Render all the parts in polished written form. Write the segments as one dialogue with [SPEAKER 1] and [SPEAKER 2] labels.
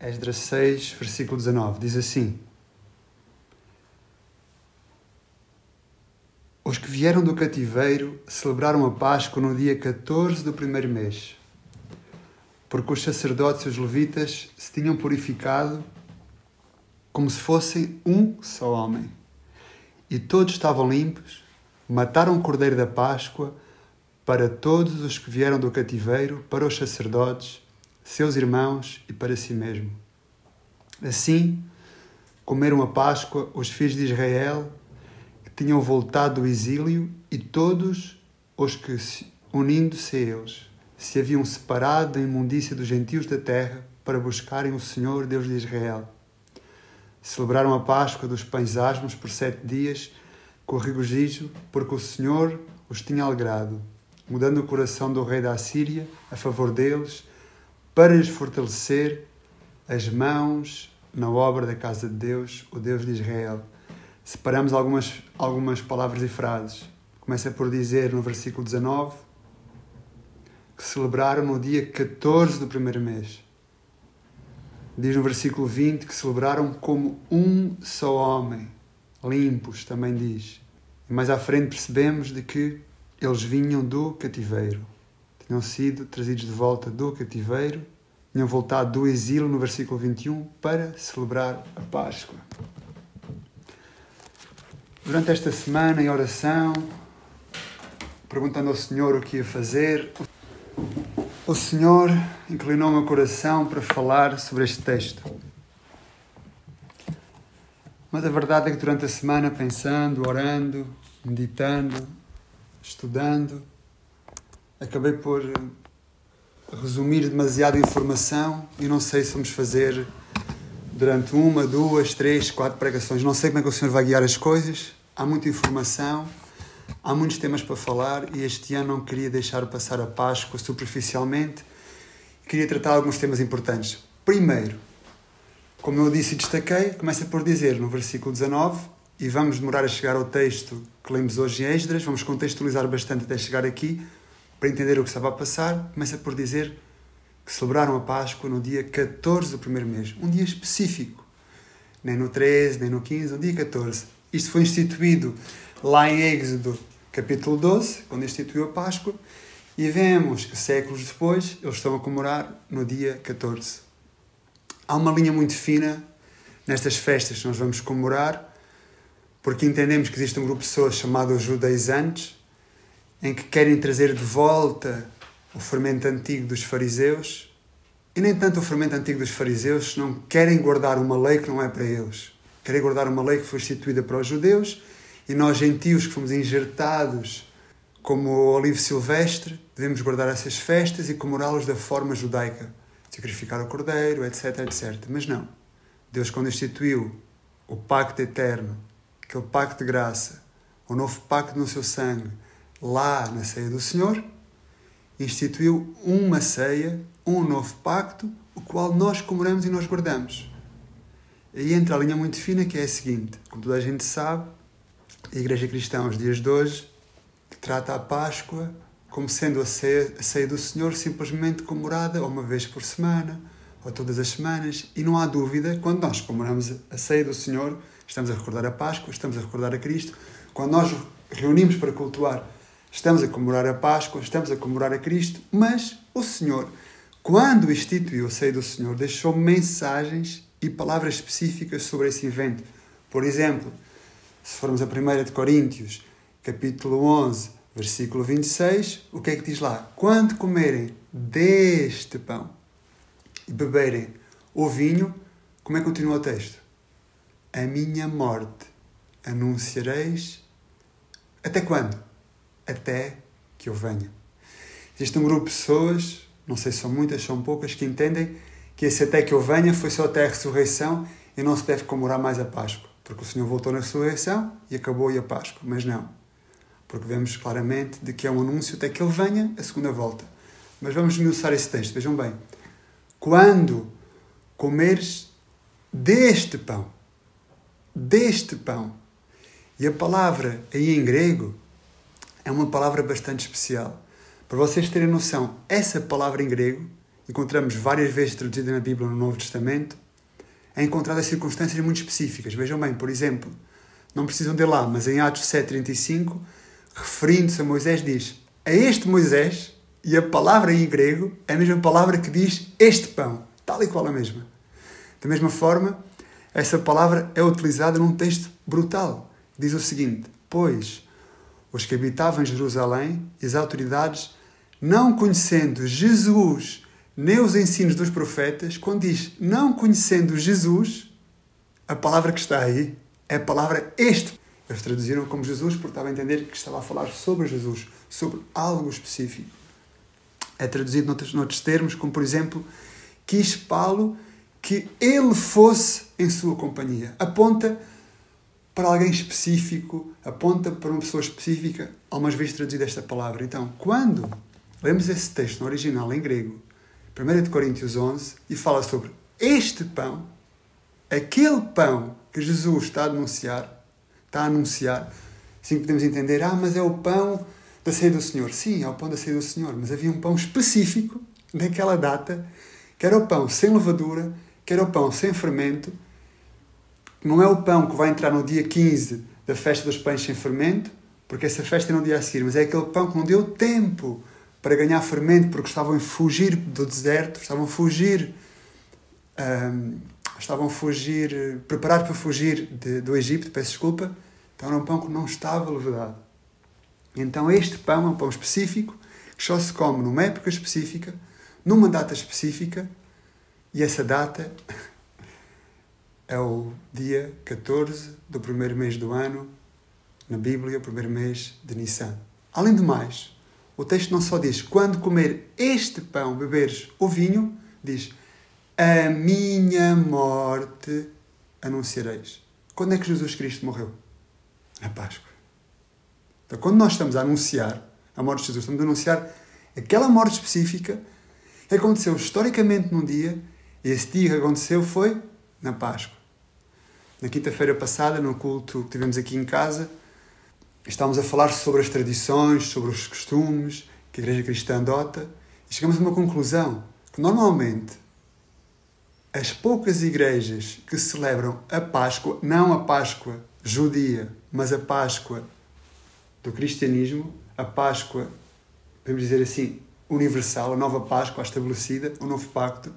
[SPEAKER 1] Esdras 6, versículo 19, diz assim: Os que vieram do cativeiro celebraram a Páscoa no dia 14 do primeiro mês, porque os sacerdotes e os levitas se tinham purificado como se fossem um só homem. E todos estavam limpos, mataram o cordeiro da Páscoa para todos os que vieram do cativeiro, para os sacerdotes, seus irmãos e para si mesmo. Assim, comeram a Páscoa os filhos de Israel, que tinham voltado do exílio, e todos os que, unindo-se a eles, se haviam separado da imundícia dos gentios da terra para buscarem o Senhor, Deus de Israel. Celebraram a Páscoa dos pães asmos por 7 dias, com regozijo, porque o Senhor os tinha alegrado, mudando o coração do rei da Assíria a favor deles, para lhes fortalecer as mãos na obra da casa de Deus, o Deus de Israel. Separamos algumas palavras e frases. Começa por dizer no versículo 19 que celebraram no dia 14 do primeiro mês. Diz no versículo 20 que celebraram como um só homem, limpos, também diz. E mais à frente percebemos de que eles vinham do cativeiro. Tinham sido trazidos de volta do cativeiro, tinham voltado do exílio no versículo 21 para celebrar a Páscoa. Durante esta semana, em oração, perguntando ao Senhor o que ia fazer, o Senhor inclinou o meu coração para falar sobre este texto. Mas a verdade é que durante a semana, pensando, orando, meditando, estudando, acabei por resumir demasiada informação e não sei se vamos fazer durante 1, 2, 3, 4 pregações. Não sei como é que o Senhor vai guiar as coisas. Há muita informação, há muitos temas para falar e este ano não queria deixar passar a Páscoa superficialmente. Queria tratar alguns temas importantes. Primeiro, como eu disse e destaquei, começa por dizer no versículo 19, e vamos demorar a chegar ao texto que lemos hoje em Esdras, vamos contextualizar bastante até chegar aqui, para entender o que estava a passar. Começa por dizer que celebraram a Páscoa no dia 14 do primeiro mês, um dia específico, nem no 13, nem no 15, um dia 14. Isto foi instituído lá em Êxodo, capítulo 12, quando instituiu a Páscoa, e vemos que séculos depois eles estão a comemorar no dia 14. Há uma linha muito fina nestas festas que nós vamos comemorar, porque entendemos que existe um grupo de pessoas chamado os judaizantes, em que querem trazer de volta o fermento antigo dos fariseus, e nem tanto o fermento antigo dos fariseus, não querem guardar uma lei que não é para eles. Querem guardar uma lei que foi instituída para os judeus, e nós, gentios, que fomos injertados como o olivo silvestre, devemos guardar essas festas e comemorá-las da forma judaica. Sacrificar o cordeiro, etc, etc. Mas não. Deus, quando instituiu o pacto eterno, aquele pacto de graça, o novo pacto no seu sangue, lá na ceia do Senhor, instituiu uma ceia, um novo pacto, o qual nós comemoramos e nós guardamos. Aí entra a linha muito fina, que é a seguinte: como toda a gente sabe, a Igreja Cristã, aos dias de hoje, trata a Páscoa como sendo a ceia do Senhor simplesmente comemorada uma vez por semana, ou todas as semanas, e não há dúvida, quando nós comemoramos a ceia do Senhor, estamos a recordar a Páscoa, estamos a recordar a Cristo. Quando nós reunimos para cultuar, estamos a comemorar a Páscoa, estamos a comemorar a Cristo, mas o Senhor, quando instituiu a ceia do Senhor, deixou mensagens e palavras específicas sobre esse evento. Por exemplo, se formos a 1 de Coríntios, capítulo 11, versículo 26, o que é que diz lá? Quando comerem deste pão e beberem o vinho, como é que continua o texto? A minha morte anunciareis. Até quando? Até que eu venha. Existe um grupo de pessoas, não sei se são muitas, são poucas, que entendem que esse até que eu venha foi só até a ressurreição e não se deve comemorar mais a Páscoa, porque o Senhor voltou na ressurreição e acabou a Páscoa. Mas não, porque vemos claramente de que é um anúncio até que Ele venha a segunda volta. Mas vamos esmiuçar esse texto, vejam bem. Quando comeres deste pão, e a palavra aí em grego é uma palavra bastante especial. Para vocês terem noção, essa palavra em grego encontramos várias vezes traduzida na Bíblia no Novo Testamento, é encontrada em circunstâncias muito específicas. Vejam bem, por exemplo, não precisam de ir lá, mas em Atos 7,35, referindo-se a Moisés, diz: a este Moisés, e a palavra em grego é a mesma palavra que diz este pão, tal e qual a mesma. Da mesma forma, essa palavra é utilizada num texto brutal. Diz o seguinte: pois os que habitavam em Jerusalém e as autoridades, não conhecendo Jesus nem os ensinos dos profetas, quando diz não conhecendo Jesus, a palavra que está aí é a palavra este. Eles traduziram como Jesus porque estavam a entender que estava a falar sobre Jesus, sobre algo específico. É traduzido noutros termos, como por exemplo, quis Paulo que ele fosse em sua companhia. Aponta para alguém específico, aponta para uma pessoa específica, algumas vezes traduzida esta palavra. Então, quando lemos esse texto no original em grego, 1 Coríntios 11, e fala sobre este pão, aquele pão que Jesus está a anunciar, assim podemos entender, mas é o pão da ceia do Senhor. Sim, é o pão da ceia do Senhor, mas havia um pão específico naquela data, que era o pão sem levadura, que era o pão sem fermento. Não é o pão que vai entrar no dia 15 da festa dos pães sem fermento, porque essa festa é no dia a seguir, mas é aquele pão que não deu tempo para ganhar fermento, porque estavam a fugir do deserto, estavam a fugir, preparados para fugir do Egito, peço desculpa. Então era um pão que não estava levedado. Então este pão é um pão específico, que só se come numa época específica, numa data específica, e essa data é o dia 14 do primeiro mês do ano, na Bíblia, o primeiro mês de Nissan. Além do mais, o texto não só diz, quando comer este pão, beberes o vinho, diz, a minha morte anunciareis. Quando é que Jesus Cristo morreu? Na Páscoa. Então, quando nós estamos a anunciar a morte de Jesus, estamos a anunciar aquela morte específica que aconteceu historicamente num dia, e esse dia que aconteceu foi na Páscoa. Na quinta-feira passada, no culto que tivemos aqui em casa, estávamos a falar sobre as tradições, sobre os costumes que a Igreja Cristã adota, e chegamos a uma conclusão, que normalmente as poucas igrejas que celebram a Páscoa, não a Páscoa judia, mas a Páscoa do cristianismo, a Páscoa, podemos dizer assim, universal, a nova Páscoa estabelecida, o novo pacto,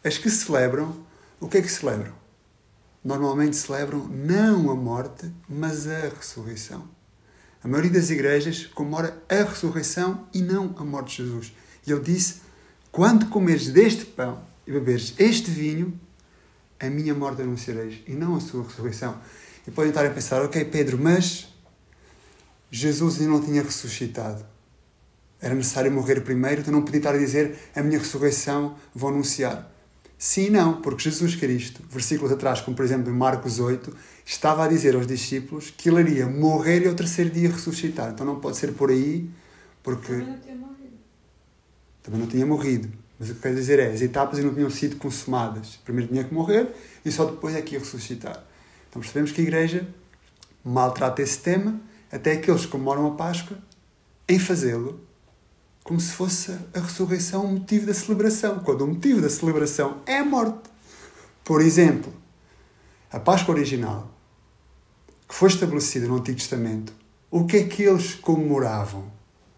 [SPEAKER 1] as que celebram, o que é que celebram? Normalmente celebram não a morte, mas a ressurreição. A maioria das igrejas comemora a ressurreição e não a morte de Jesus. E ele disse, quando comeres deste pão e beberes este vinho, a minha morte anunciareis e não a sua ressurreição. E podem estar a pensar, ok Pedro, mas Jesus ainda não tinha ressuscitado. Era necessário morrer primeiro, então não podia estar a dizer a minha ressurreição vou anunciar. Sim e não, porque Jesus Cristo, versículos atrás, como por exemplo em Marcos 8, estava a dizer aos discípulos que ele iria morrer e ao terceiro dia ressuscitar. Então não pode ser por aí, porque também não tinha morrido. Mas o que eu quero dizer é, as etapas ainda não tinham sido consumadas. Primeiro tinha que morrer e só depois é que ia ressuscitar. Então percebemos que a Igreja maltrata esse tema, até aqueles que comemoram a Páscoa, em fazê-lo como se fosse a ressurreição o motivo da celebração, quando o motivo da celebração é a morte. Por exemplo, a Páscoa original, que foi estabelecida no Antigo Testamento, o que é que eles comemoravam?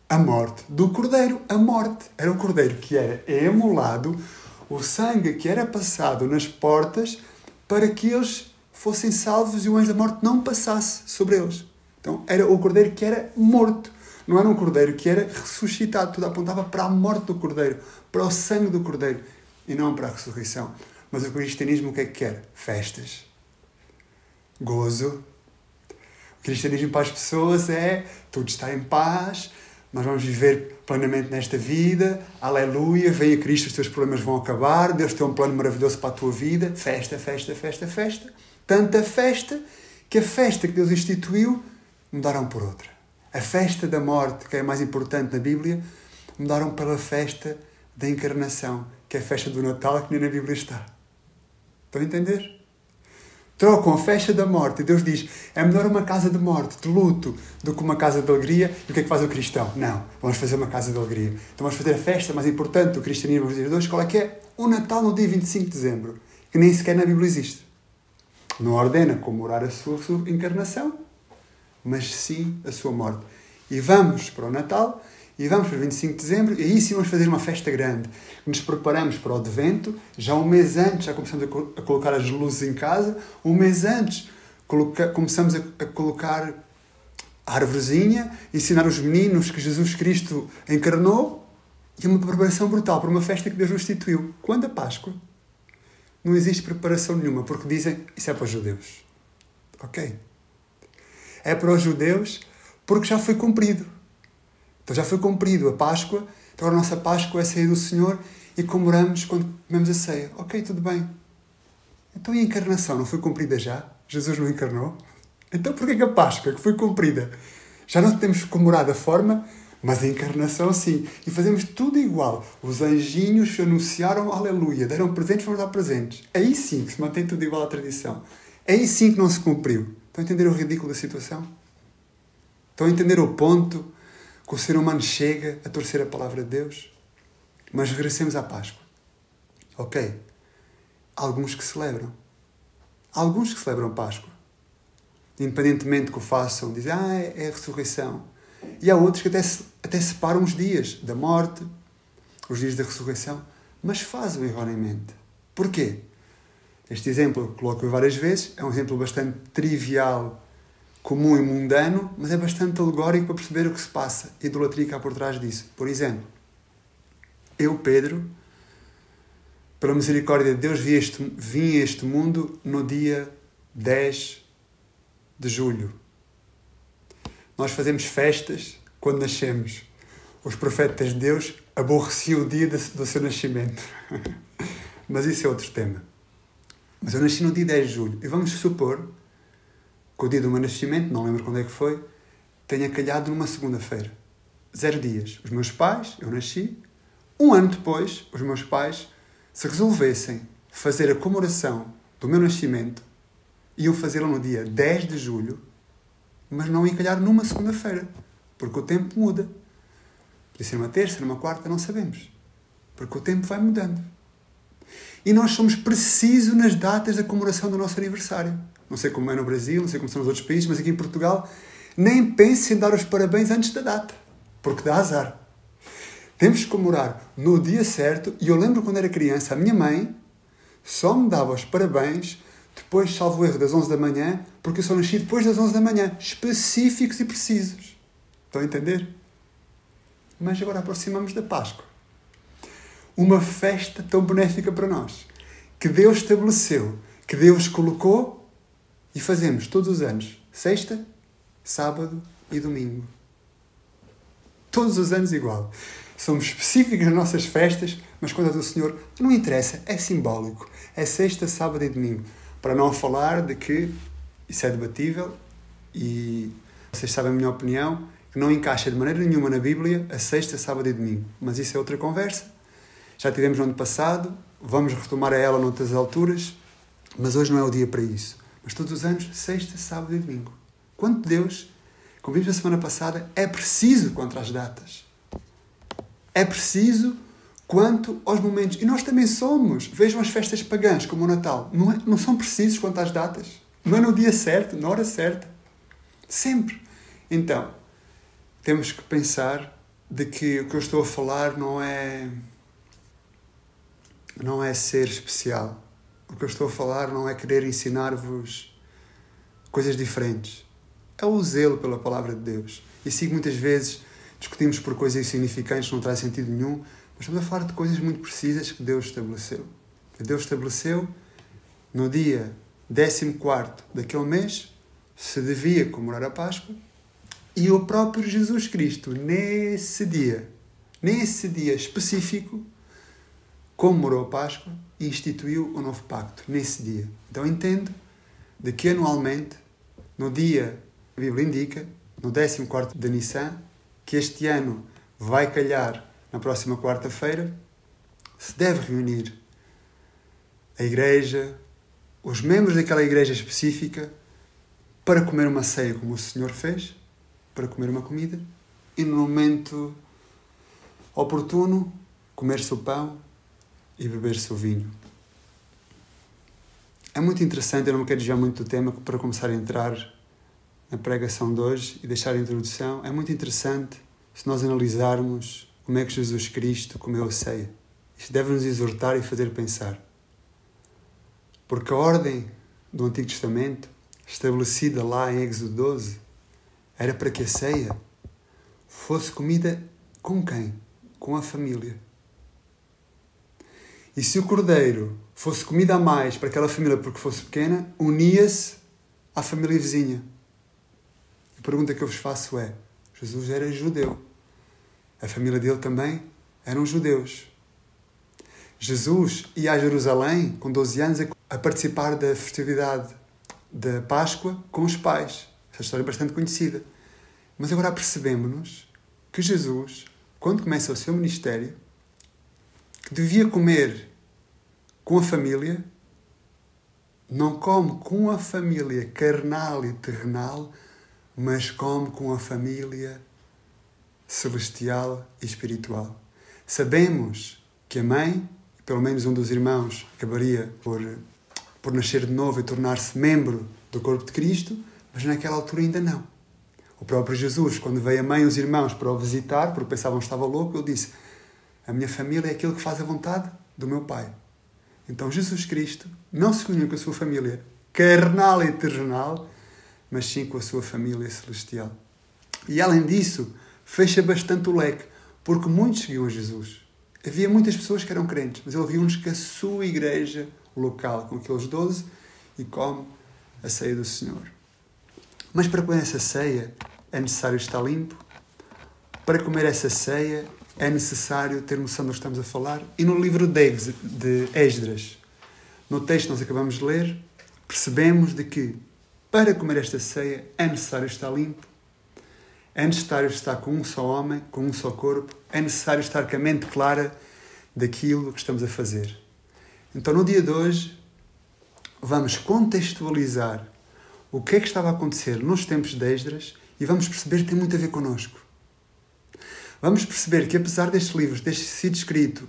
[SPEAKER 1] A morte do Cordeiro. A morte. Era o Cordeiro que era emolado, o sangue que era passado nas portas para que eles fossem salvos e o anjo da morte não passasse sobre eles. Então, era o Cordeiro que era morto. Não era um Cordeiro que era ressuscitado. Tudo apontava para a morte do Cordeiro, para o sangue do Cordeiro, e não para a ressurreição. Mas o cristianismo o que é que quer? Festas. Gozo. O cristianismo para as pessoas é tudo está em paz, nós vamos viver plenamente nesta vida, aleluia, vem a Cristo, os teus problemas vão acabar, Deus tem um plano maravilhoso para a tua vida, festa, festa, festa, festa. Tanta festa que a festa que Deus instituiu mudaram por outra. A festa da morte, que é a mais importante na Bíblia, mudaram pela festa da encarnação, que é a festa do Natal, que nem na Bíblia está. Estão a entender? Trocam a festa da morte. E Deus diz, é melhor uma casa de morte, de luto, do que uma casa de alegria. E o que é que faz o cristão? Não, vamos fazer uma casa de alegria. Então vamos fazer a festa mais importante do cristianismo nos dias de hoje. Qual é que é? O Natal no dia 25 de dezembro, que nem sequer na Bíblia existe. Não ordena comemorar a sua encarnação, mas sim a sua morte. E vamos para o Natal, e vamos para o 25 de dezembro, e aí sim vamos fazer uma festa grande. Nos preparamos para o advento, já um mês antes já começamos a colocar as luzes em casa, um mês antes começamos a colocar a árvorezinha, ensinar os meninos que Jesus Cristo encarnou, e uma preparação brutal para uma festa que Deus nos instituiu. Quando a Páscoa? Não existe preparação nenhuma, porque dizem, isso é para os judeus. Ok. É para os judeus porque já foi cumprido. Então já foi cumprido a Páscoa, então a nossa Páscoa é a ceia do Senhor e comemoramos quando comemos a ceia. Ok, tudo bem. Então e a encarnação não foi cumprida já? Jesus não encarnou? Então porquê que a Páscoa, que foi cumprida, já não temos comemorado a forma, mas a encarnação sim. E fazemos tudo igual. Os anjinhos anunciaram aleluia, deram presentes, vamos dar presentes. Aí sim que se mantém tudo igual à tradição. Aí sim que não se cumpriu. Estão a entender o ridículo da situação? Estão a entender o ponto que o ser humano chega a torcer a palavra de Deus? Mas regressemos à Páscoa. Ok. Há alguns que celebram. Há alguns que celebram Páscoa. Independentemente que o façam, dizem, é a ressurreição. E há outros que até separam os dias da morte, os dias da ressurreição, mas fazem erroneamente. Porquê? Este exemplo que coloco várias vezes é um exemplo bastante trivial, comum e mundano, mas é bastante alegórico para perceber o que se passa, a idolatria que há por trás disso. Por exemplo, eu, Pedro, pela misericórdia de Deus, vim a este mundo no dia 10 de julho. Nós fazemos festas quando nascemos. Os profetas de Deus aborreciam o dia do seu nascimento. Mas isso é outro tema. Mas eu nasci no dia 10 de julho. E vamos supor que o dia do meu nascimento, não lembro quando é que foi, tenha calhado numa segunda-feira. 0 dias. Os meus pais, eu nasci. Um ano depois, os meus pais, se resolvessem fazer a comemoração do meu nascimento, iam fazê-lo no dia 10 de julho, mas não ia calhar numa segunda-feira, porque o tempo muda. Podia ser numa terça, numa quarta, não sabemos. Porque o tempo vai mudando. E nós somos precisos nas datas da comemoração do nosso aniversário. Não sei como é no Brasil, não sei como são nos outros países, mas aqui em Portugal, nem pense em dar os parabéns antes da data, porque dá azar. Temos que comemorar no dia certo, e eu lembro quando era criança, a minha mãe só me dava os parabéns depois, salvo erro, das 11 da manhã, porque eu só nasci depois das 11 da manhã. Específicos e precisos. Estão a entender? Mas agora aproximamos da Páscoa. Uma festa tão benéfica para nós, que Deus estabeleceu, que Deus colocou, e fazemos todos os anos, sexta, sábado e domingo. Todos os anos igual. Somos específicos nas nossas festas, mas quando é do Senhor, não interessa, é simbólico. É sexta, sábado e domingo. Para não falar de que isso é debatível e vocês sabem a minha opinião, que não encaixa de maneira nenhuma na Bíblia a sexta, sábado e domingo. Mas isso é outra conversa. Já tivemos no ano passado, vamos retomar a ela noutras alturas, mas hoje não é o dia para isso. Mas todos os anos, sexta, sábado e domingo. Quanto Deus, como vimos na semana passada, é preciso contra as datas. É preciso quanto aos momentos. E nós também somos. Vejam as festas pagãs, como o Natal. Não são precisos quanto às datas. Não é no dia certo, na hora certa. Sempre. Então, temos que pensar de que o que eu estou a falar não é ser especial. O que eu estou a falar não é querer ensinar-vos coisas diferentes. É o zelo pela palavra de Deus. E sim, muitas vezes discutimos por coisas insignificantes, não traz sentido nenhum. Mas estamos a falar de coisas muito precisas que Deus estabeleceu. Que Deus estabeleceu no dia 14º daquele mês, se devia comemorar a Páscoa, e o próprio Jesus Cristo, nesse dia específico, comemorou a Páscoa e instituiu o novo pacto, nesse dia. Então entendo de que anualmente, no dia, a Bíblia indica, no 14º de Nissan, que este ano vai calhar na próxima quarta-feira, se deve reunir a Igreja, os membros daquela igreja específica para comer uma ceia como o Senhor fez, para comer uma comida, e no momento oportuno, comer-se o pão e beber-se o vinho. É muito interessante, eu não me quero desviar muito do tema para começar a entrar na pregação de hoje e deixar a introdução. É muito interessante se nós analisarmos como é que Jesus Cristo comeu a ceia. Isto deve nos exortar e fazer pensar. Porque a ordem do Antigo Testamento, estabelecida lá em Êxodo 12, era para que a ceia fosse comida com quem? Com a família. E se o cordeiro fosse comida a mais para aquela família porque fosse pequena, unia-se à família vizinha. A pergunta que eu vos faço é, Jesus era judeu. A família dele também eram judeus. Jesus ia a Jerusalém com 12 anos a participar da festividade da Páscoa com os pais. Essa história é bastante conhecida. Mas agora percebemos que Jesus, quando começa o seu ministério, que devia comer com a família, não come com a família carnal e terrenal, mas come com a família celestial e espiritual. Sabemos que a mãe, pelo menos um dos irmãos, acabaria por nascer de novo e tornar-se membro do corpo de Cristo, mas naquela altura ainda não. O próprio Jesus, quando veio a mãe e os irmãos para o visitar, porque pensavam que estava louco, ele disse: a minha família é aquilo que faz a vontade do meu Pai. Então Jesus Cristo não se uniu com a sua família carnal e terrenal, mas sim com a sua família celestial. E além disso, fecha bastante o leque, porque muitos seguiam a Jesus. Havia muitas pessoas que eram crentes, mas ele viu-nos com a sua igreja local, com aqueles 12, e come a ceia do Senhor. Mas para comer essa ceia é necessário estar limpo. Para comer essa ceia é necessário ter noção do que estamos a falar. E no livro de Esdras, no texto que nós acabamos de ler, percebemos de que para comer esta ceia é necessário estar limpo, é necessário estar com um só homem, com um só corpo, é necessário estar com a mente clara daquilo que estamos a fazer. Então, no dia de hoje, vamos contextualizar o que é que estava a acontecer nos tempos de Esdras e vamos perceber que tem muito a ver connosco. Vamos perceber que, apesar deste livro ter sido escrito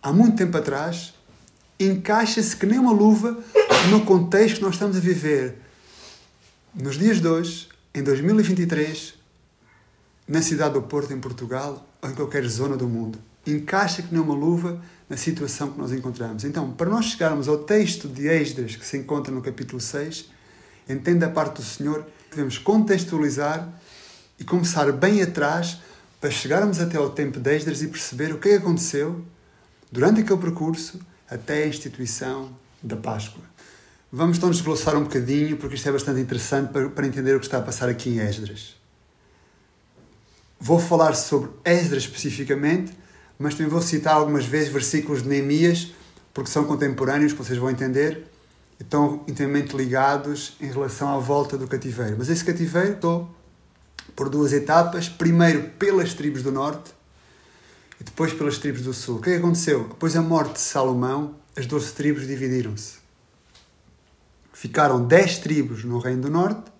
[SPEAKER 1] há muito tempo atrás, encaixa-se que nem uma luva no contexto que nós estamos a viver nos dias de hoje, em 2023, na cidade do Porto, em Portugal, ou em qualquer zona do mundo. Encaixa que nem uma luva na situação que nós encontramos. Então, para nós chegarmos ao texto de Esdras, que se encontra no capítulo 6, entenda a parte do Senhor, devemos contextualizar e começar bem atrás para chegarmos até ao tempo de Esdras e perceber o que aconteceu durante aquele percurso até a instituição da Páscoa. Vamos então desglossar um bocadinho, porque isto é bastante interessante para entender o que está a passar aqui em Esdras. Vou falar sobre Esdras especificamente, mas também vou citar algumas vezes versículos de Neemias, porque são contemporâneos, que vocês vão entender, e estão intimamente ligados em relação à volta do cativeiro. Mas esse cativeiro estou por duas etapas. Primeiro pelas tribos do norte e depois pelas tribos do sul. O que é que aconteceu? Depois da morte de Salomão, as 12 tribos dividiram-se. Ficaram 10 tribos no reino do norte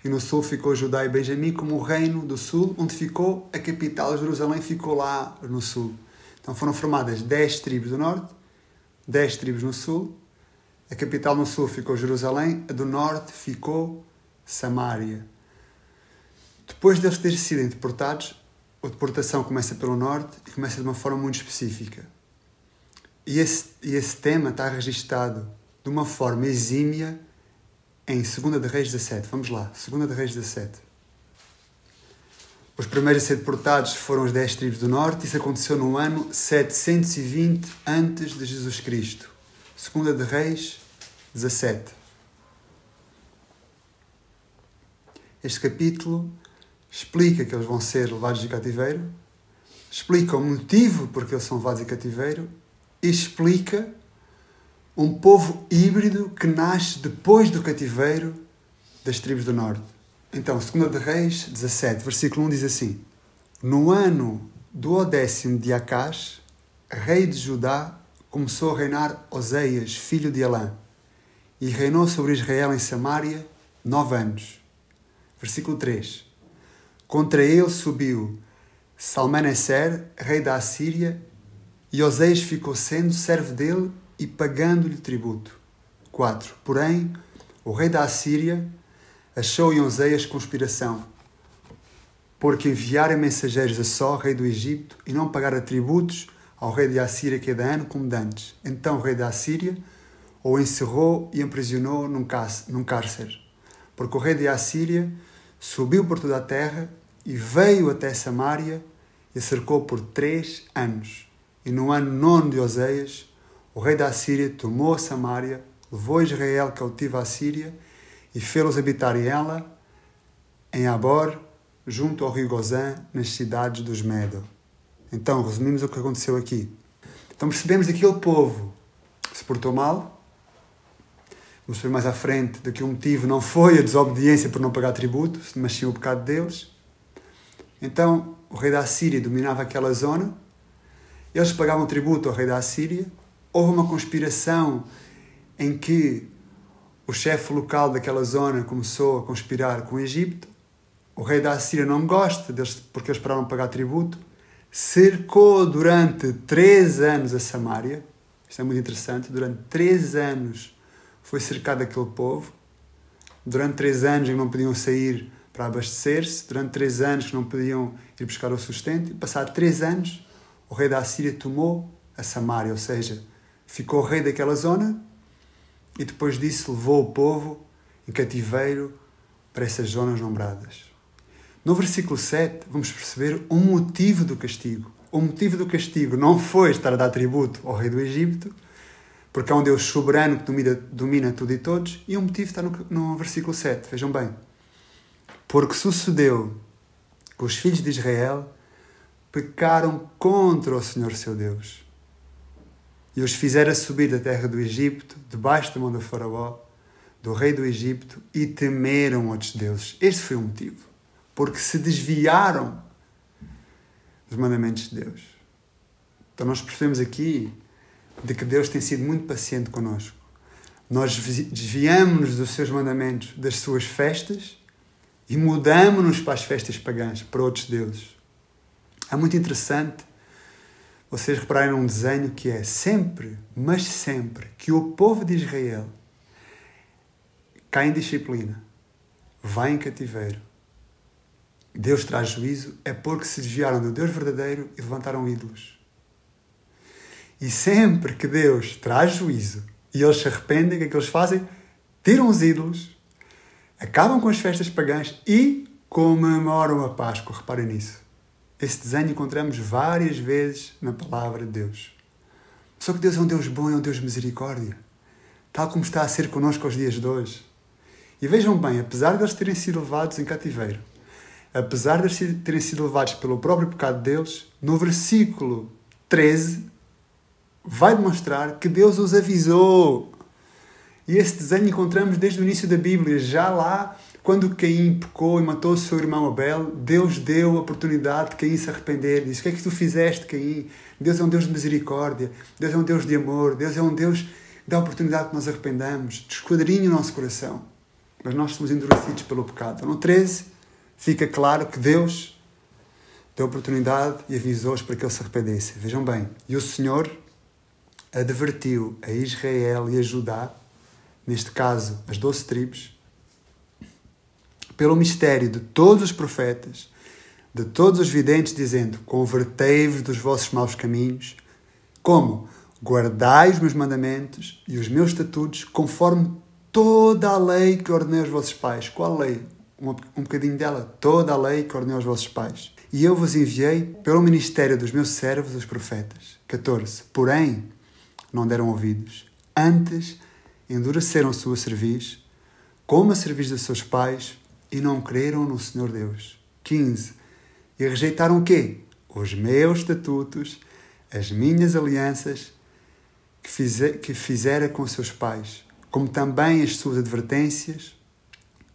[SPEAKER 1] e no sul ficou Judá e Benjamim como o reino do sul, onde ficou a capital, Jerusalém, ficou lá no sul. Então foram formadas 10 tribos do norte, 10 tribos no sul. A capital no sul ficou Jerusalém, a do norte ficou Samaria. Depois deles terem sido deportados, a deportação começa pelo norte e começa de uma forma muito específica. E esse tema está registado de uma forma exímia em 2 de Reis 17. Vamos lá, 2 de Reis 17. Os primeiros a ser deportados foram os 10 tribos do norte. Isso aconteceu no ano 720 a.C. de Jesus Cristo. 2 de Reis 17. Este capítulo explica que eles vão ser levados de cativeiro, explica o motivo porque eles são levados de cativeiro e explica um povo híbrido que nasce depois do cativeiro das tribos do norte. Então, 2 de Reis 17, versículo 1 diz assim: no ano do 10º de Acás, rei de Judá, começou a reinar Oseias, filho de Elã, e reinou sobre Israel em Samaria 9 anos. Versículo 3. Contra ele subiu Salmaneser, rei da Assíria, e Oseias ficou sendo servo dele e pagando-lhe tributo. 4. Porém, o rei da Assíria achou em Oseias conspiração, porque enviara mensageiros a Só, rei do Egito, e não pagara tributos ao rei da Assíria cada ano como dantes. Então o rei da Assíria o encerrou e aprisionou num cárcere, porque o rei da Assíria subiu por toda a terra e veio até Samaria e a cercou por 3 anos. E no ano 9 de Oseias, o rei da Assíria tomou Samaria, levou Israel cativo à Síria e fê-los habitar em ela, em Abor, junto ao rio Gozã, nas cidades dos Medo. Então, resumimos o que aconteceu aqui. Então percebemos que aquele povo se portou mal. Vamos ver mais à frente de que o motivo não foi a desobediência por não pagar tributo, mas sim o pecado deles. Então, o rei da Assíria dominava aquela zona. Eles pagavam tributo ao rei da Assíria. Houve uma conspiração em que o chefe local daquela zona começou a conspirar com o Egito. O rei da Assíria não gosta deles porque eles pararam de pagar tributo. Cercou durante 3 anos a Samaria. Isto é muito interessante. Durante 3 anos foi cercado aquele povo. Durante 3 anos não podiam sair para abastecer-se. Durante 3 anos que não podiam ir buscar o sustento. E passado 3 anos, o rei da Assíria tomou a Samaria, ou seja, ficou rei daquela zona e depois disso levou o povo em cativeiro para essas zonas nombradas. No versículo 7, vamos perceber o motivo do castigo. O motivo do castigo não foi estar a dar tributo ao rei do Egito, porque é um Deus soberano que domina tudo e todos, e o motivo está no versículo 7. Vejam bem. Porque sucedeu que os filhos de Israel pecaram contra o Senhor seu Deus e os fizeram subir da terra do Egito, debaixo da mão do faraó, do rei do Egito, e temeram outros deuses. Este foi o motivo. Porque se desviaram dos mandamentos de Deus. Então nós percebemos aqui de que Deus tem sido muito paciente connosco. Nós desviamos-nos dos seus mandamentos, das suas festas, e mudamos-nos para as festas pagãs, para outros deuses. É muito interessante vocês repararem num desenho que é sempre, mas sempre, que o povo de Israel cai em disciplina, vai em cativeiro, Deus traz juízo, é porque se desviaram do Deus verdadeiro e levantaram ídolos. E sempre que Deus traz juízo e eles se arrependem, o que é que eles fazem? Tiram os ídolos, acabam com as festas pagãs e comemoram a Páscoa. Reparem nisso. Esse desenho encontramos várias vezes na palavra de Deus. Só que Deus é um Deus bom, é um Deus de misericórdia. Tal como está a ser connosco aos dias de hoje. E vejam bem, apesar de eles terem sido levados em cativeiro, apesar de eles terem sido levados pelo próprio pecado deles, no versículo 13 vai demonstrar que Deus os avisou. E esse desenho encontramos desde o início da Bíblia. Já lá, quando Caim pecou e matou o seu irmão Abel, Deus deu a oportunidade de Caim se arrepender. Disse: o que é que tu fizeste, Caim? Deus é um Deus de misericórdia, Deus é um Deus de amor, Deus é um Deus que dá a oportunidade que nós arrependamos, desquadrinha o nosso coração. Mas nós somos endurecidos pelo pecado. No 13, fica claro que Deus deu a oportunidade e avisou-os para que eles se arrependessem. Vejam bem, e o Senhor advertiu a Israel e a Judá, neste caso as 12 tribos, pelo mistério de todos os profetas, de todos os videntes, dizendo: convertei-vos dos vossos maus caminhos. Como? Guardai os meus mandamentos e os meus estatutos, conforme toda a lei que ordenei aos vossos pais. Qual lei? Um bocadinho dela. Toda a lei que ordenei aos vossos pais. E eu vos enviei pelo ministério dos meus servos, os profetas. 14. Porém, não deram ouvidos. Antes, endureceram sua cerviz, como a cerviz dos seus pais, e não creram no Senhor Deus. 15. E rejeitaram o quê? Os meus estatutos, as minhas alianças que fizera com seus pais, como também as suas advertências,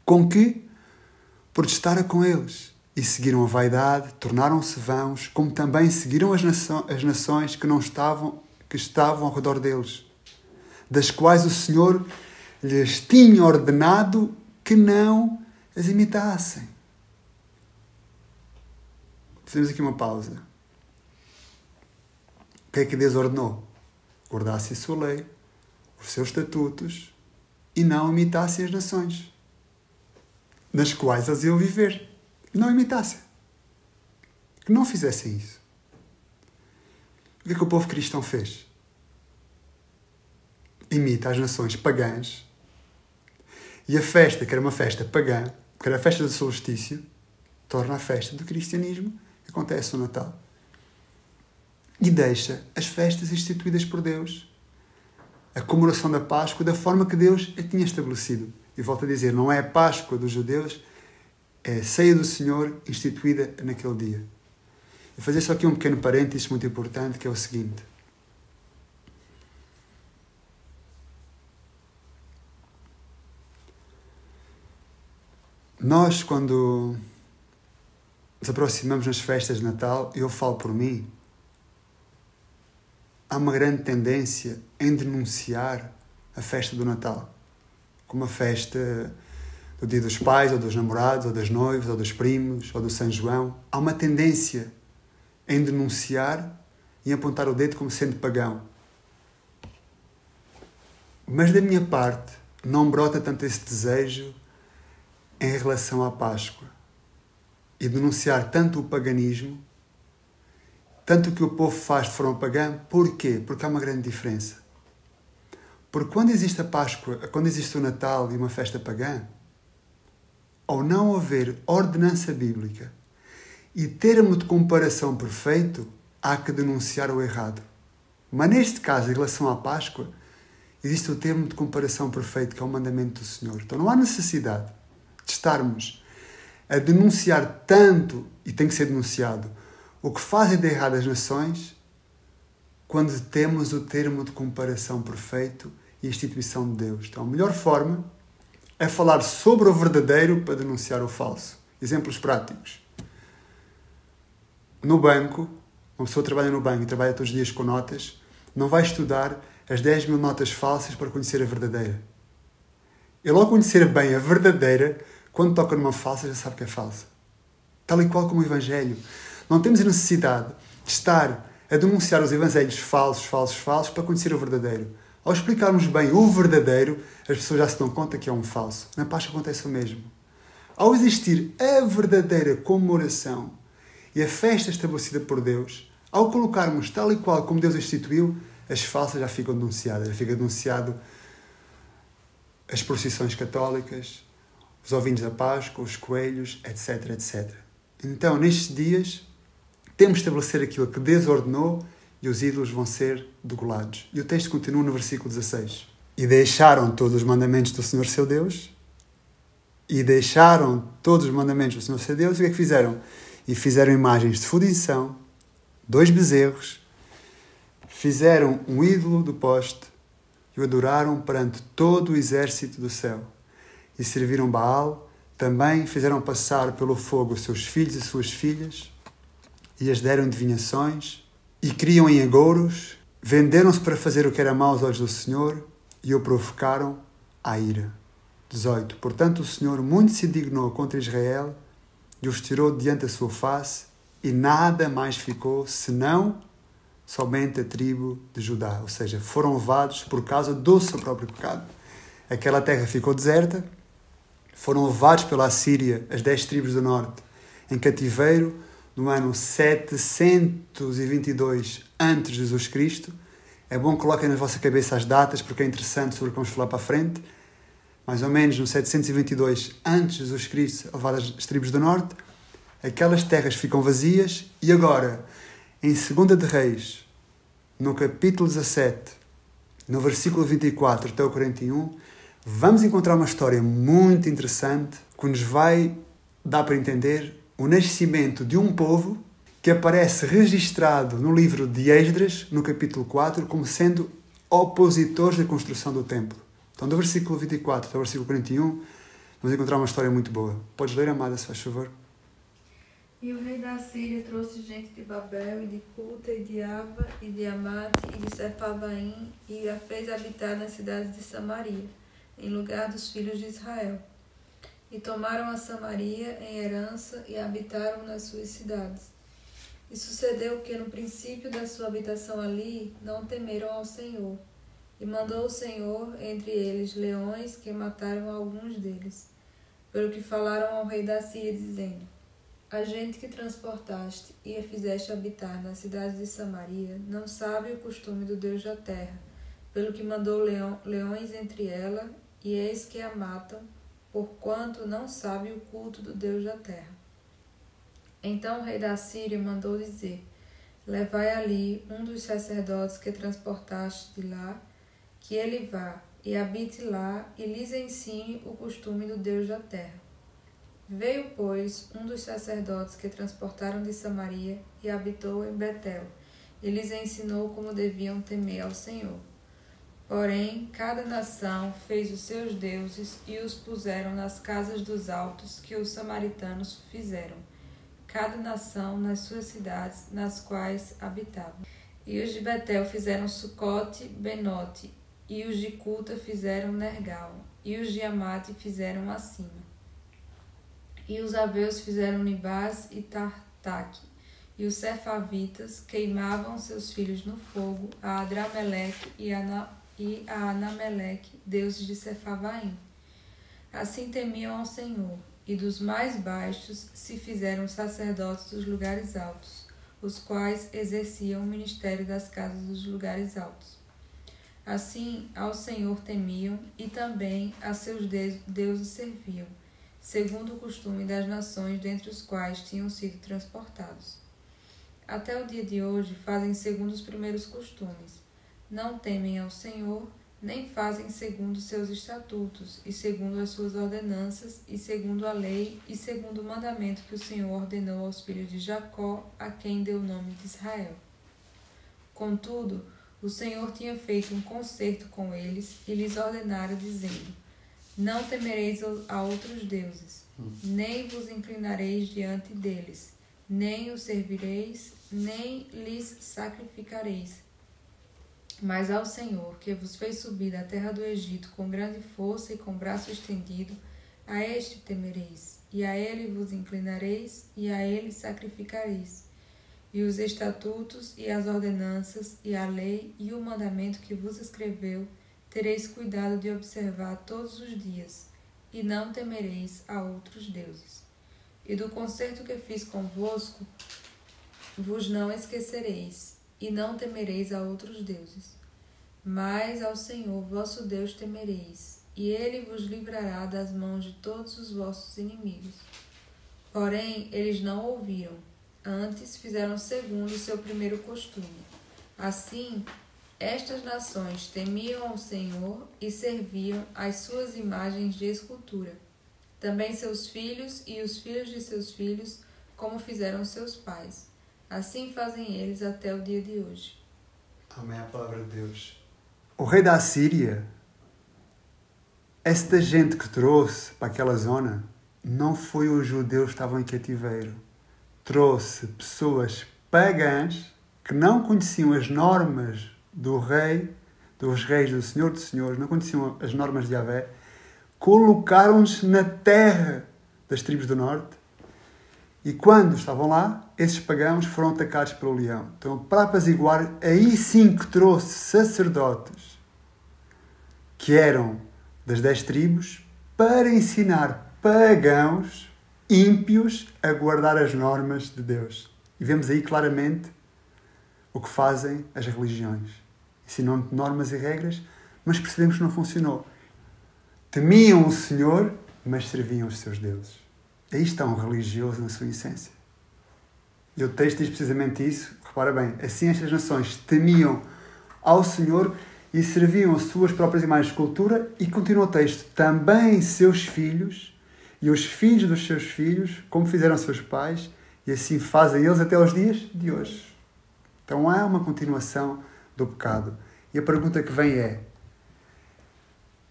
[SPEAKER 1] com que protestara com eles, e seguiram a vaidade, tornaram-se vãos, como também seguiram as nações que estavam ao redor deles, das quais o Senhor lhes tinha ordenado que não as imitassem. Fazemos aqui uma pausa. O que é que Deus ordenou? Guardasse a sua lei, os seus estatutos e não imitassem as nações nas quais eles iam viver. Não imitassem. Que não fizessem isso. O que é que o povo cristão fez? Imita as nações pagãs e a festa, que era uma festa pagã, que era a festa do solstício, torna a festa do cristianismo que acontece no Natal. E deixa as festas instituídas por Deus, a comemoração da Páscoa, da forma que Deus a tinha estabelecido. E volto a dizer, não é a Páscoa dos judeus, é a ceia do Senhor instituída naquele dia. Vou fazer só aqui um pequeno parênteses muito importante, que é o seguinte. Nós, quando nos aproximamos nas festas de Natal, eu falo por mim, há uma grande tendência em denunciar a festa do Natal como a festa do Dia dos Pais, ou dos namorados, ou das noivas, ou dos primos, ou do São João. Há uma tendência em denunciar e apontar o dedo como sendo pagão. Mas da minha parte não brota tanto esse desejo em relação à Páscoa e denunciar tanto o paganismo, tanto o que o povo faz de forma pagã. Porquê? Porque há uma grande diferença. Porque quando existe a Páscoa, quando existe o Natal e uma festa pagã, ao não haver ordenança bíblica e termo de comparação perfeito, há que denunciar o errado. Mas neste caso, em relação à Páscoa, existe o termo de comparação perfeito, que é o mandamento do Senhor. Então não há necessidade de estarmos a denunciar tanto, e tem que ser denunciado, o que fazem de errado as nações, quando temos o termo de comparação perfeito e a instituição de Deus. Então a melhor forma é falar sobre o verdadeiro para denunciar o falso. Exemplos práticos. No banco, uma pessoa trabalha no banco e trabalha todos os dias com notas, não vai estudar as 10.000 notas falsas para conhecer a verdadeira. Ele, ao conhecer bem a verdadeira, quando toca numa falsa, já sabe que é falsa. Tal e qual como o Evangelho. Não temos a necessidade de estar a denunciar os evangelhos falsos para conhecer o verdadeiro. Ao explicarmos bem o verdadeiro, as pessoas já se dão conta que é um falso. Na Páscoa acontece o mesmo. Ao existir a verdadeira comemoração e a festa estabelecida por Deus, ao colocarmos tal e qual como Deus instituiu, as falsas já ficam denunciadas. Já fica denunciado as procissões católicas, os ovinhos da Páscoa, os coelhos, etc, etc. Então, nestes dias, temos de estabelecer aquilo que Deus ordenou e os ídolos vão ser degolados. E o texto continua no versículo 16. E deixaram todos os mandamentos do Senhor seu Deus. E deixaram todos os mandamentos do Senhor seu Deus. E o que é que fizeram? E fizeram imagens de fundição, 2 bezerros, fizeram um ídolo do poste e o adoraram perante todo o exército do céu. E serviram Baal, também fizeram passar pelo fogo os seus filhos e suas filhas, e as deram adivinhações, e criam em agouros, venderam-se para fazer o que era mau aos olhos do Senhor, e o provocaram à ira. 18. Portanto, o Senhor muito se indignou contra Israel, e os tirou diante da sua face, e nada mais ficou, senão somente a tribo de Judá. Ou seja, foram levados por causa do seu próprio pecado. Aquela terra ficou deserta, foram levados pela Assíria, as 10 tribos do norte, em cativeiro, no ano 722 a.C. Jesus Cristo. É bom que coloquem na vossa cabeça as datas, porque é interessante sobre o que vamos falar para a frente. Mais ou menos no 722 a.C. Jesus Cristo, levadas as tribos do norte, aquelas terras ficam vazias, e agora, em 2 de Reis, no capítulo 17, no versículo 24 até o 41, vamos encontrar uma história muito interessante que nos vai dar para entender o nascimento de um povo que aparece registrado no livro de Esdras, no capítulo 4, como sendo opositores da construção do templo. Então, do versículo 24 até o versículo 41, vamos encontrar uma história muito boa. Podes ler, amada, se faz favor?
[SPEAKER 2] E o rei da Síria trouxe gente de Babel, e de Cuta, e de Ava, e de Amate, e de Sepavaim, e a fez habitar nas cidades de Samaria. em lugar dos filhos de Israel. E tomaram a Samaria em herança e habitaram nas suas cidades. E sucedeu que no princípio da sua habitação ali não temeram ao Senhor. E mandou o Senhor entre eles leões que mataram alguns deles. Pelo que falaram ao rei da Síria, dizendo: a gente que transportaste e a fizeste habitar nas cidades de Samaria não sabe o costume do Deus da terra, pelo que mandou leões entre ela, e eis que a matam, porquanto não sabe o culto do Deus da terra. Então o rei da Síria mandou dizer: levai ali um dos sacerdotes que transportaste de lá, que ele vá e habite lá e lhes ensine o costume do Deus da terra. Veio, pois, um dos sacerdotes que transportaram de Samaria e habitou em Betel, e lhes ensinou como deviam temer ao Senhor. Porém, cada nação fez os seus deuses e os puseram nas casas dos altos que os samaritanos fizeram, cada nação nas suas cidades nas quais habitavam. E os de Betel fizeram Sucote, Benote, e os de Cuta fizeram Nergal, e os de Amate fizeram acima. E os aveus fizeram Nibás e Tartaque, e os Sefavitas queimavam seus filhos no fogo, a Adrameleque e a Anameleque, deuses de Sefavaim. Assim temiam ao Senhor, e dos mais baixos se fizeram sacerdotes dos lugares altos, os quais exerciam o ministério das casas dos lugares altos. Assim ao Senhor temiam, e também a seus deuses serviam, segundo o costume das nações dentre os quais tinham sido transportados. Até o dia de hoje fazem segundo os primeiros costumes. Não temem ao Senhor, nem fazem segundo seus estatutos, e segundo as suas ordenanças, e segundo a lei, e segundo o mandamento que o Senhor ordenou aos filhos de Jacó, a quem deu o nome de Israel. Contudo, o Senhor tinha feito um concerto com eles, e lhes ordenara, dizendo: não temereis a outros deuses, nem vos inclinareis diante deles, nem os servireis, nem lhes sacrificareis. Mas ao Senhor, que vos fez subir da terra do Egito com grande força e com braço estendido, a este temereis, e a ele vos inclinareis, e a ele sacrificareis. E os estatutos, e as ordenanças, e a lei, e o mandamento que vos escreveu, tereis cuidado de observar todos os dias, e não temereis a outros deuses. E do concerto que fiz convosco, vos não esquecereis, e não temereis a outros deuses. Mas ao Senhor vosso Deus temereis, e ele vos livrará das mãos de todos os vossos inimigos. Porém, eles não ouviram, antes fizeram segundo o seu primeiro costume. Assim, estas nações temiam ao Senhor e serviam às suas imagens de escultura. Também seus filhos e os filhos de seus filhos, como fizeram seus pais. Assim fazem eles até o dia de hoje.
[SPEAKER 1] Amém, a palavra de Deus. O rei da Síria, esta gente que trouxe para aquela zona, não foi os judeus que estavam em cativeiro. Trouxe pessoas pagãs que não conheciam as normas do rei, dos reis, do Senhor dos Senhores, não conheciam as normas de Yahvé, colocaram-nos na terra das tribos do norte, e quando estavam lá, esses pagãos foram atacados pelo leão. Então, para apaziguar, aí sim que trouxe sacerdotes que eram das 10 tribos para ensinar pagãos ímpios a guardar as normas de Deus. E vemos aí claramente o que fazem as religiões. Ensinam normas e regras, mas percebemos que não funcionou. Temiam o Senhor, mas serviam os seus deuses. Aí está um religioso na sua essência. E o texto diz precisamente isso. Repara bem, assim estas nações temiam ao Senhor e serviam as suas próprias imagens de cultura, e continua o texto, também seus filhos e os filhos dos seus filhos, como fizeram seus pais, e assim fazem eles até os dias de hoje. Então há uma continuação do pecado. E a pergunta que vem é: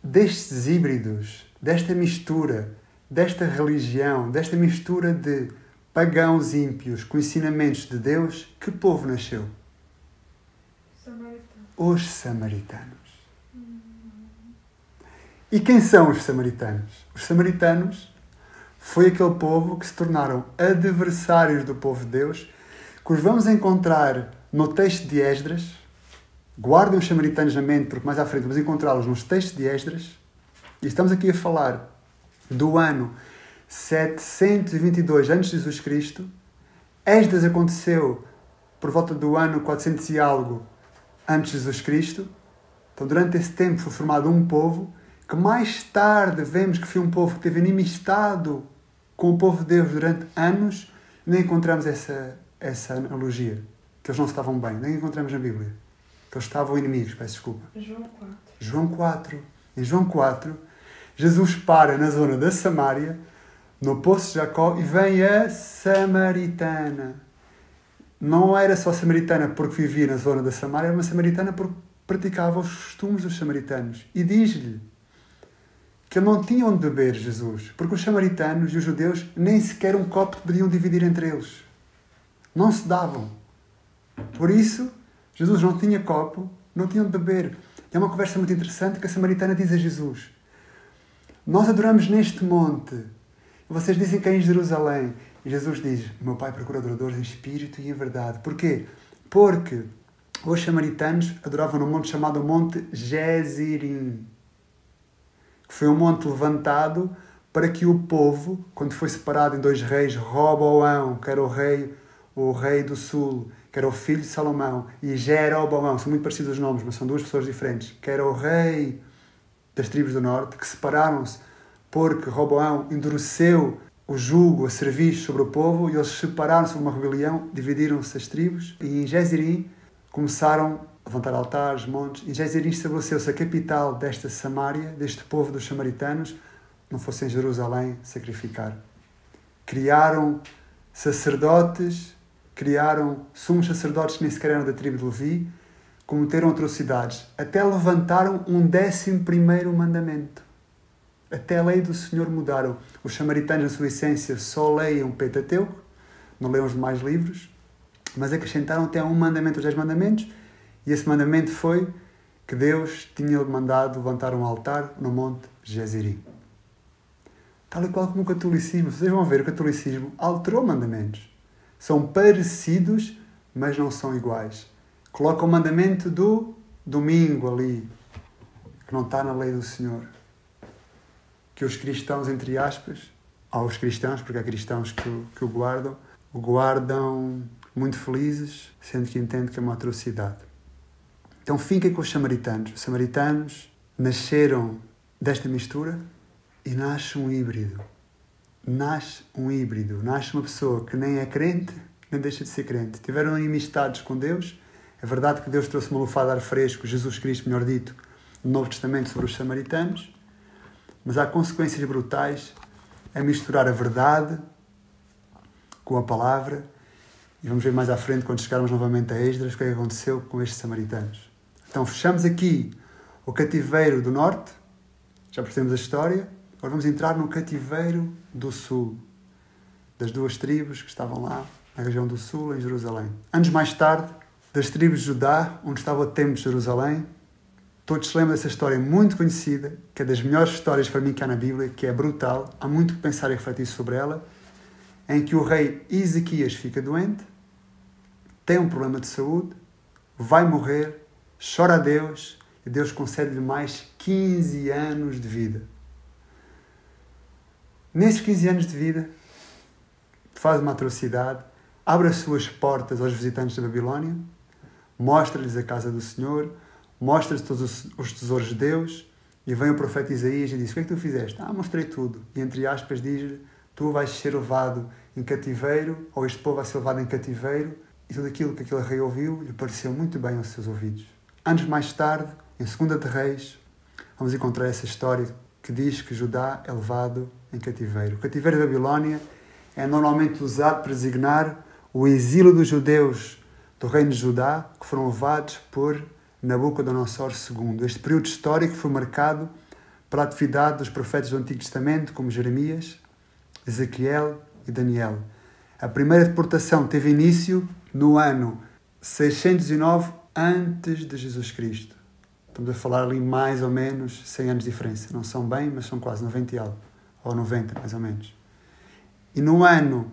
[SPEAKER 1] destes híbridos, desta mistura, desta religião, desta mistura de pagãos ímpios com ensinamentos de Deus, que povo nasceu?
[SPEAKER 2] Samaritano.
[SPEAKER 1] Os samaritanos. E quem são os samaritanos? Os samaritanos foi aquele povo que se tornaram adversários do povo de Deus, que os vamos encontrar no texto de Esdras. Guardem os samaritanos na mente, porque mais à frente vamos encontrá-los nos textos de Esdras. E estamos aqui a falar do ano 722 a.C. Esdras aconteceu por volta do ano 400 e algo antes de Jesus Cristo. Então, durante esse tempo foi formado um povo que mais tarde vemos que foi um povo que teve inimistado com o povo de Deus durante anos. Nem encontramos essa analogia, que eles não estavam bem. Nem encontramos na Bíblia. Que eles estavam inimigos, peço desculpa. João 4. Em João 4, Jesus para na zona da Samária, no Poço de Jacó, e vem a samaritana. Não era só samaritana porque vivia na zona da Samária, era uma samaritana porque praticava os costumes dos samaritanos. E diz-lhe que não tinham de beber Jesus, porque os samaritanos e os judeus nem sequer um copo podiam dividir entre eles. Não se davam. Por isso, Jesus não tinha copo, não tinham de beber. É uma conversa muito interessante que a samaritana diz a Jesus: nós adoramos neste monte, e vocês dizem que é em Jerusalém. E Jesus diz: meu Pai procura adoradores em espírito e em verdade. Porquê? Porque os samaritanos adoravam num monte chamado Monte Gezirim, que foi um monte levantado para que o povo, quando foi separado em dois reis, Roboão, que era o rei do sul, que era o filho de Salomão, e Jeroboão, são muito parecidos os nomes, mas são duas pessoas diferentes, que era o rei das tribos do norte, que separaram-se porque Roboão endureceu o jugo a serviço sobre o povo, e eles separaram-se numa rebelião, dividiram-se as tribos, e em Gezirim começaram a levantar altares, montes. Em Gezirim estabeleceu-se a capital desta Samária, deste povo dos samaritanos, não fosse em Jerusalém sacrificar. Criaram sacerdotes, criaram sumos sacerdotes que nem sequer eram da tribo de Levi, cometeram atrocidades, até levantaram um 11º mandamento. Até a lei do Senhor mudaram. Os samaritanos, na sua essência, só leiam o Pentateuco, não leiam os demais livros, mas acrescentaram até um mandamento, os 10 mandamentos, e esse mandamento foi que Deus tinha mandado levantar um altar no monte Gezirim. Tal e qual como o catolicismo. Vocês vão ver, o catolicismo alterou mandamentos. São parecidos, mas não são iguais. Coloca o mandamento do domingo ali, que não está na lei do Senhor. Que os cristãos, entre aspas, aos cristãos, porque há cristãos que o guardam muito felizes, sendo que entendem que é uma atrocidade. Então fiquem com os samaritanos. Os samaritanos nasceram desta mistura e nasce um híbrido. Nasce uma pessoa que nem é crente, nem deixa de ser crente. Tiveram inimistades com Deus. É verdade que Deus trouxe uma lufada de ar fresco, Jesus Cristo, melhor dito, no Novo Testamento sobre os samaritanos, mas há consequências brutais a misturar a verdade com a palavra. E vamos ver mais à frente, quando chegarmos novamente a Esdras, o que é que aconteceu com estes samaritanos. Então fechamos aqui o cativeiro do norte, já percebemos a história. Agora vamos entrar no cativeiro do sul, das duas tribos que estavam lá na região do sul, em Jerusalém. Anos mais tarde, das tribos de Judá, onde estava o templo de Jerusalém. Todos se lembram dessa história muito conhecida, que é das melhores histórias para mim que há na Bíblia, que é brutal, há muito que pensar e refletir sobre ela, em que o rei Ezequias fica doente, tem um problema de saúde, vai morrer, chora a Deus, e Deus concede-lhe mais 15 anos de vida. Nesses 15 anos de vida, faz uma atrocidade, abre as suas portas aos visitantes da Babilónia, mostra-lhes a casa do Senhor, mostra-lhes todos os tesouros de Deus, e vem o profeta Isaías e diz: o que é que tu fizeste? Mostrei tudo. E entre aspas diz-lhe: tu vais ser levado em cativeiro, ou este povo vai ser levado em cativeiro, e tudo aquilo que aquele rei ouviu lhe pareceu muito bem aos seus ouvidos. Anos mais tarde, em 2 de Reis, vamos encontrar essa história que diz que Judá é levado em cativeiro. O cativeiro da Babilónia é normalmente usado para designar o exílio dos judeus do reino de Judá, que foram levados por Nabucodonosor II. Este período histórico foi marcado pela atividade dos profetas do Antigo Testamento, como Jeremias, Ezequiel e Daniel. A primeira deportação teve início no ano 609 antes de Jesus Cristo. Estamos a falar ali mais ou menos 100 anos de diferença. Não são bem, mas são quase 90 e algo. Ou 90, mais ou menos. E no ano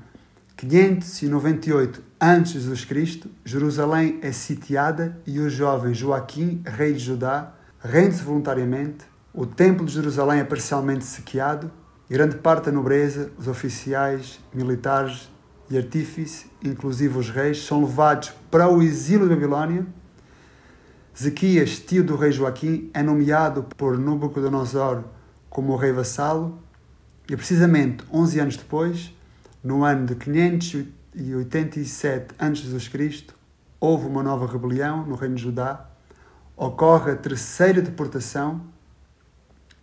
[SPEAKER 1] 598 a.C., Jerusalém é sitiada e o jovem Joaquim, rei de Judá, rende-se voluntariamente. O templo de Jerusalém é parcialmente saqueado. E grande parte da nobreza, os oficiais, militares e artífices, inclusive os reis, são levados para o exílio da Babilónia. Ezequias, tio do rei Joaquim, é nomeado por Nabucodonosor como o rei vassalo. E precisamente 11 anos depois, no ano de 587 a.C., houve uma nova rebelião no reino de Judá, ocorre a terceira deportação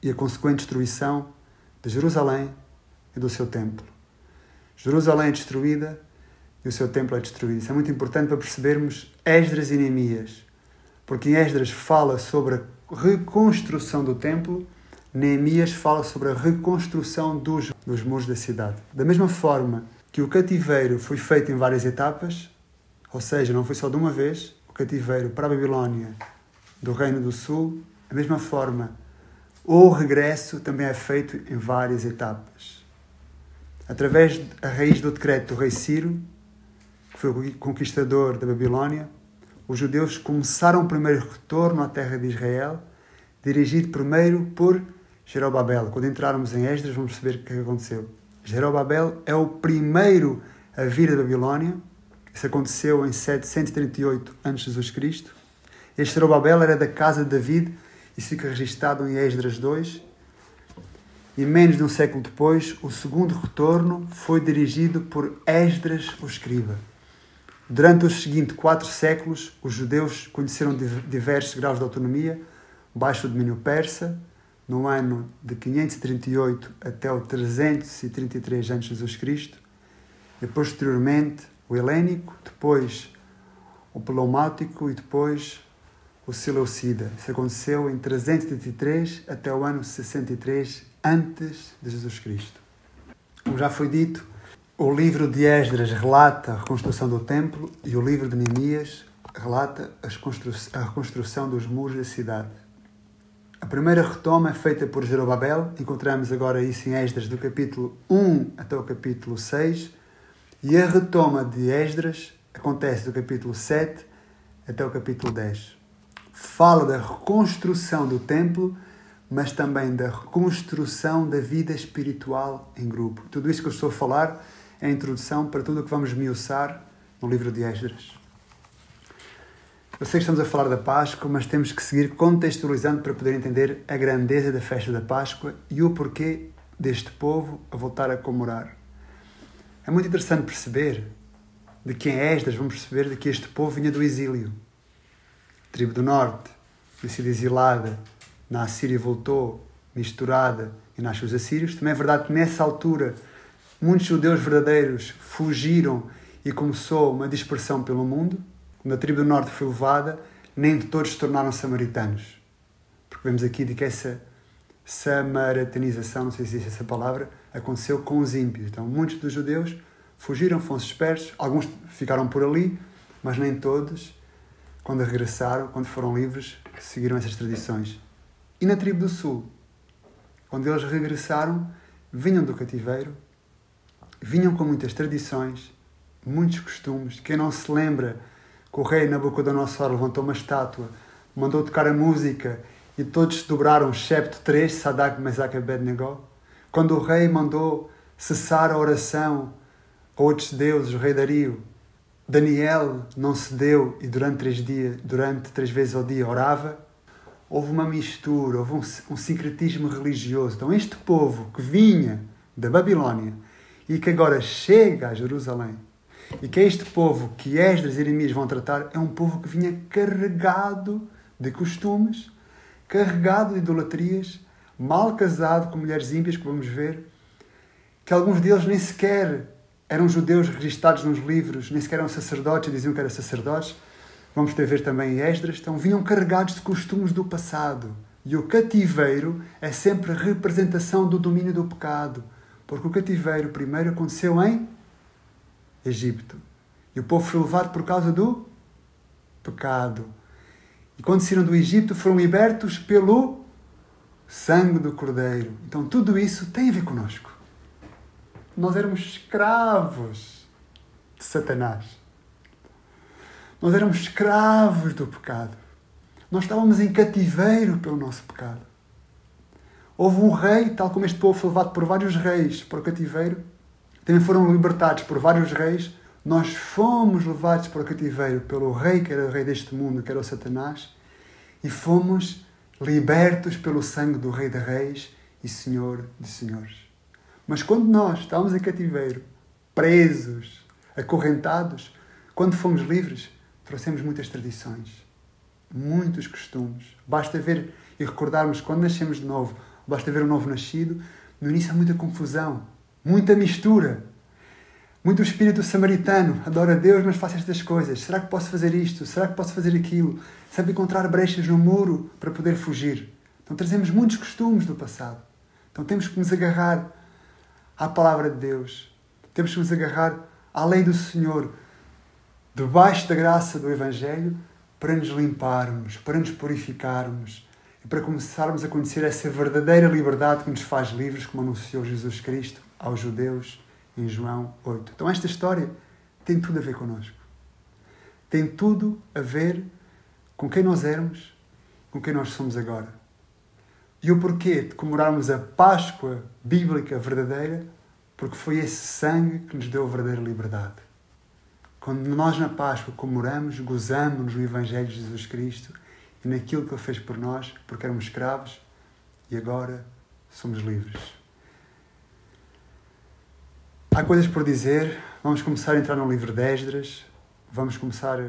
[SPEAKER 1] e a consequente destruição de Jerusalém e do seu templo. Jerusalém é destruída e o seu templo é destruído. Isso é muito importante para percebermos Esdras e Neemias, porque em Esdras fala sobre a reconstrução do templo, Neemias fala sobre a reconstrução dos muros da cidade. Da mesma forma que o cativeiro foi feito em várias etapas, ou seja, não foi só de uma vez, o cativeiro para a Babilónia do Reino do Sul, da mesma forma, o regresso também é feito em várias etapas. Através da raiz do decreto do rei Ciro, que foi o conquistador da Babilónia, os judeus começaram o primeiro retorno à terra de Israel, dirigido primeiro por Jerobabel. Quando entrarmos em Esdras, vamos perceber o que aconteceu. Jerobabel é o primeiro a vir da Babilónia. Isso aconteceu em 738 a.C. Este Jerobabel era da casa de David. Isso fica registado em Esdras 2. E menos de um século depois, o segundo retorno foi dirigido por Esdras, o escriba. Durante os seguintes 4 séculos, os judeus conheceram diversos graus de autonomia, baixo o domínio persa, no ano de 538 até o 333 a.C., e posteriormente o helênico, depois o ptolomaico e depois o seleucida. Isso aconteceu em 333 até o ano 63 antes de Jesus Cristo. Como já foi dito, o livro de Esdras relata a reconstrução do templo e o livro de Neemias relata a reconstrução dos muros da cidade. A primeira retoma é feita por Jerobabel, encontramos agora isso em Esdras do capítulo 1 até o capítulo 6, e a retoma de Esdras acontece do capítulo 7 até o capítulo 10. Fala da reconstrução do templo, mas também da reconstrução da vida espiritual em grupo. Tudo isso que eu estou a falar é a introdução para tudo o que vamos esmiuçar no livro de Esdras. Eu sei que estamos a falar da Páscoa, mas temos que seguir contextualizando para poder entender a grandeza da festa da Páscoa e o porquê deste povo a voltar a comemorar. É muito interessante perceber de que em Esdras vamos perceber de que este povo vinha do exílio. A tribo do norte tinha sido exilada, na Assíria voltou, misturada e nasce os assírios. Também é verdade que nessa altura muitos judeus verdadeiros fugiram e começou uma dispersão pelo mundo. Quando a tribo do norte foi levada, nem de todos se tornaram samaritanos. Porque vemos aqui de que essa samaritanização, não sei se existe essa palavra, aconteceu com os ímpios. Então, muitos dos judeus fugiram, foram dispersos, alguns ficaram por ali, mas nem todos, quando regressaram, quando foram livres, seguiram essas tradições. E na tribo do sul, quando eles regressaram, vinham do cativeiro, vinham com muitas tradições, muitos costumes. Quem não se lembra que o rei Nabucodonosor levantou uma estátua, mandou tocar a música e todos se dobraram, excepto 3, Sadraque, Mesaque e Abednego. Quando o rei mandou cessar a oração a outros deuses, o rei Dario, Daniel não cedeu e durante 3 vezes ao dia orava. Houve uma mistura, houve um sincretismo religioso. Então este povo que vinha da Babilónia e que agora chega a Jerusalém, e que é este povo que Esdras e Neemias vão tratar, é um povo que vinha carregado de costumes, carregado de idolatrias, mal casado com mulheres ímpias, que vamos ver, que alguns deles nem sequer eram judeus registados nos livros, nem sequer eram sacerdotes, diziam que eram sacerdotes. Vamos ter a ver também em Esdras. Então vinham carregados de costumes do passado. E o cativeiro é sempre a representação do domínio do pecado. Porque o cativeiro primeiro aconteceu em Egito. E o povo foi levado por causa do pecado. E quando saíram do Egito, foram libertos pelo sangue do Cordeiro. Então tudo isso tem a ver connosco. Nós éramos escravos de Satanás. Nós éramos escravos do pecado. Nós estávamos em cativeiro pelo nosso pecado. Houve um rei, tal como este povo foi levado por vários reis para o cativeiro, também foram libertados por vários reis. Nós fomos levados para o cativeiro pelo rei, que era o rei deste mundo, que era o Satanás, e fomos libertos pelo sangue do Rei de Reis e Senhor de Senhores. Mas quando nós estávamos em cativeiro, presos, acorrentados, quando fomos livres, trouxemos muitas tradições, muitos costumes. Basta ver e recordarmos quando nascemos de novo, basta ver o novo nascido, no início há muita confusão, muita mistura. Muito espírito samaritano, adora a Deus, mas faça estas coisas. Será que posso fazer isto? Será que posso fazer aquilo? Sempre encontrar brechas no muro para poder fugir. Então trazemos muitos costumes do passado. Então temos que nos agarrar à palavra de Deus. Temos que nos agarrar à lei do Senhor, debaixo da graça do Evangelho, para nos limparmos, para nos purificarmos e para começarmos a conhecer essa verdadeira liberdade que nos faz livres, como anunciou Jesus Cristo aos judeus em João 8. Então esta história tem tudo a ver connosco. Tem tudo a ver com quem nós éramos, com quem nós somos agora. E o porquê de comemorarmos a Páscoa bíblica verdadeira? Porque foi esse sangue que nos deu a verdadeira liberdade. Quando nós na Páscoa comemoramos, gozamos no Evangelho de Jesus Cristo e naquilo que Ele fez por nós, porque éramos escravos e agora somos livres. Há coisas por dizer. Vamos começar a entrar no livro de Esdras. Vamos começar